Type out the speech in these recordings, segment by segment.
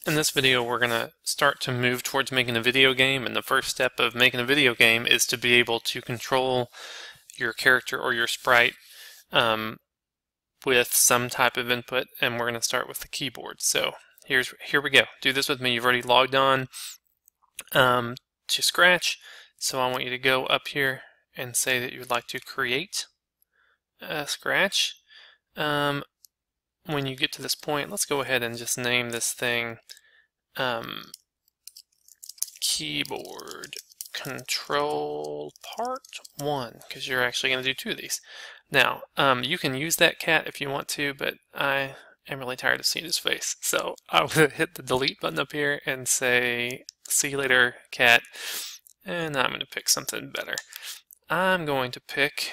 In this video, we're going to start to move towards making a video game, and the first step of making a video game is to be able to control your character or your sprite with some type of input, and we're going to start with the keyboard. So here we go. Do this with me. You've already logged on to Scratch, so I want you to go up here and say that you would like to create a Scratch. When you get to this point, let's go ahead and just name this thing keyboard control part 1, because you're actually going to do 2 of these. Now, you can use that cat if you want to, but I am really tired of seeing his face. So I would hit the delete button up here and say, see you later, cat. And I'm going to pick something better. I'm going to pick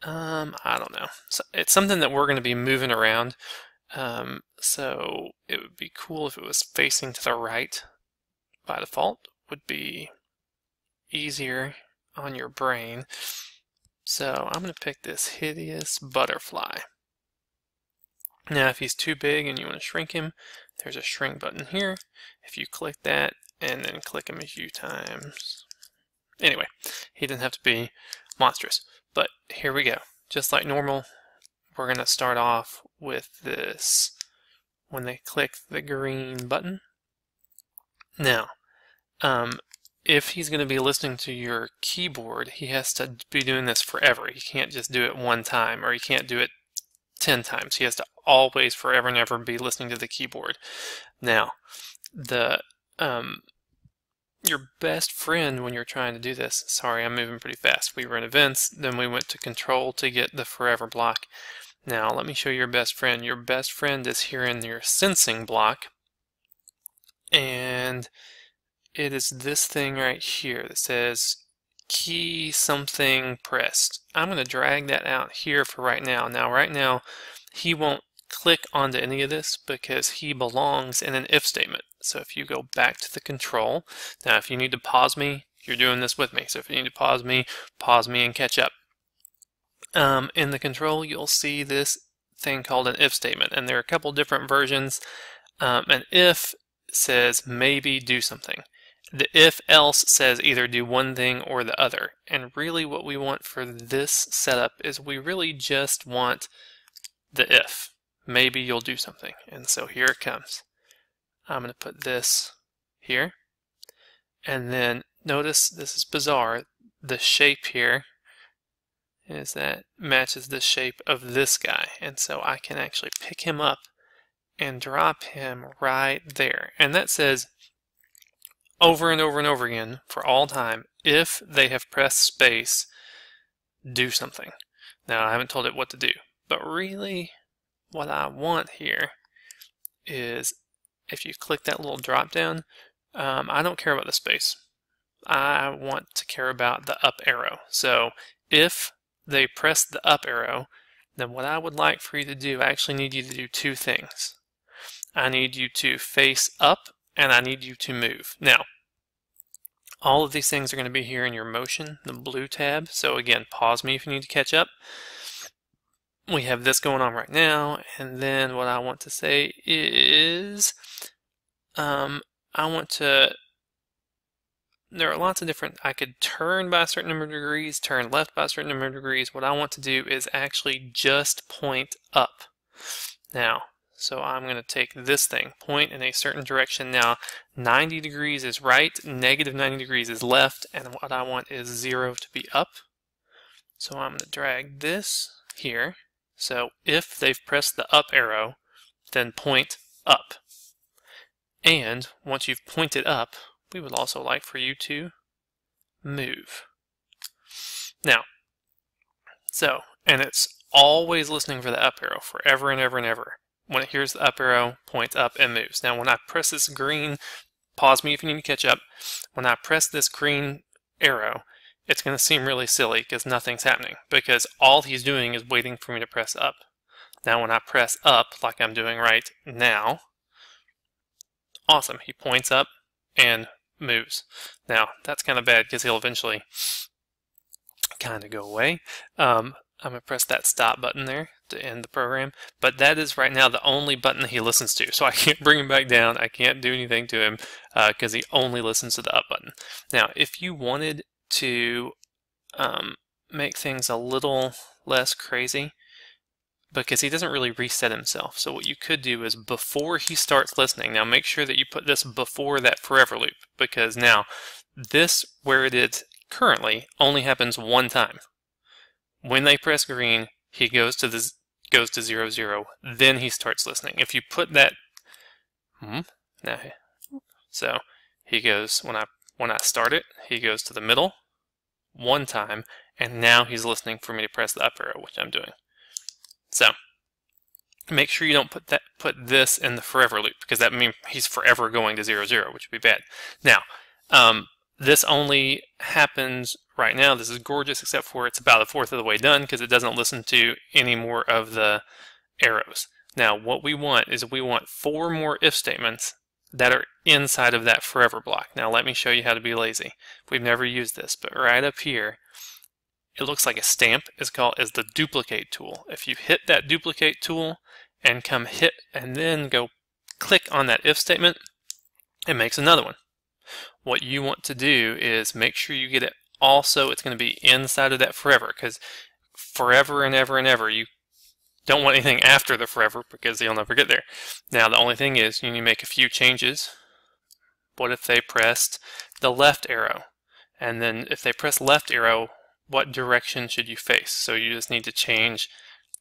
I don't know. So it's something that we're going to be moving around. So it would be cool if it was facing to the right by default. Would be easier on your brain. So I'm going to pick this hideous butterfly. Now if he's too big and you want to shrink him, there's a shrink button here. If you click that and then click him a few times. Anyway, he doesn't have to be monstrous. But here we go. Just like normal, we're going to start off with this when they click the green button. Now, if he's going to be listening to your keyboard, he has to be doing this forever. He can't just do it one time, or he can't do it 10 times. He has to always, forever and ever be listening to the keyboard. Now, your best friend when you're trying to do this, sorry, I'm moving pretty fast. We were in events, then we went to control to get the forever block. Now, let me show you your best friend. Your best friend is here in your sensing block, and it is this thing right here that says key something pressed. I'm going to drag that out here for right now. Now, right now, he won't click onto any of this because he belongs in an if statement. So if you go back to the control, now if you need to pause me, you're doing this with me. So if you need to pause me and catch up. In the control, you'll see this thing called an if statement, and there are a couple different versions. An if says maybe do something. The if else says either do one thing or the other. And really what we want for this setup is we really just want the if. Maybe you'll do something. And so here it comes. I'm going to put this here. And then notice, this is bizarre, the shape here is that matches the shape of this guy. And so I can actually pick him up and drop him right there. And that says over and over and over again for all time, if they have pressed space, do something. Now I haven't told it what to do, but really what I want here is if you click that little drop down, I don't care about the space. I want to care about the up arrow. So if they press the up arrow, then what I would like for you to do, I actually need you to do 2 things. I need you to face up and I need you to move. Now, all of these things are going to be here in your motion, the blue tab. So again, pause me if you need to catch up. We have this going on right now, and then what I want to say is I want to, there are lots of different, I could turn by a certain number of degrees, turn left by a certain number of degrees. What I want to do is actually just point up. Now, so I'm going to take this thing, point in a certain direction. Now, 90 degrees is right, negative 90 degrees is left, and what I want is 0 to be up. So I'm going to drag this here. So if they've pressed the up arrow, then point up. And once you've pointed up, we would also like for you to move. Now, so, and it's always listening for the up arrow forever and ever and ever. When it hears the up arrow, points up and moves. Now when I press this green, pause me if you need to catch up. When I press this green arrow, it's going to seem really silly because nothing's happening, because all he's doing is waiting for me to press up. Now when I press up, like I'm doing right now, awesome, he points up and moves. Now that's kind of bad because he'll eventually kind of go away. I'm going to press that stop button there to end the program, but that is right now the only button that he listens to. So I can't bring him back down. I can't do anything to him because he only listens to the up button. Now, if you wanted to make things a little less crazy, because he doesn't really reset himself. So what you could do is before he starts listening, now make sure that you put this before that forever loop, because now this, where it is currently, only happens one time. When they press green, he goes to 0, 0, then he starts listening. If you put that, so he goes, when I start it, he goes to the middle one time, and now he's listening for me to press the up arrow, which I'm doing. So make sure you don't put this in the forever loop, because that means he's forever going to 0, 0, which would be bad. Now, this only happens right now. This is gorgeous, except for it's about a fourth of the way done because it doesn't listen to any more of the arrows. Now, what we want is we want 4 more if statements that are inside of that forever block. Now, let me show you how to be lazy. We've never used this, but right up here, it looks like a stamp is the duplicate tool. If you hit that duplicate tool and come hit and then go click on that if statement, it makes another one. What you want to do is make sure you get it also, it's going to be inside of that forever, because forever and ever, you don't want anything after the forever because you'll never get there. Now the only thing is you need to make a few changes. What if they pressed the left arrow? And then if they press left arrow, what direction should you face? So you just need to change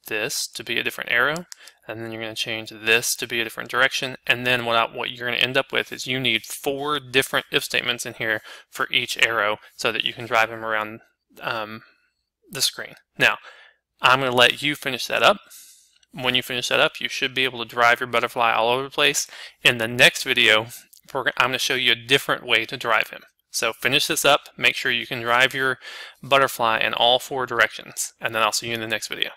this to be a different arrow, and then you're going to change this to be a different direction, and then what you're going to end up with is you need 4 different if statements in here for each arrow so that you can drive them around the screen. Now, I'm going to let you finish that up. When you finish that up, you should be able to drive your butterfly all over the place. In the next video, I'm going to show you a different way to drive him. So finish this up, make sure you can drive your butterfly in all 4 directions, and then I'll see you in the next video.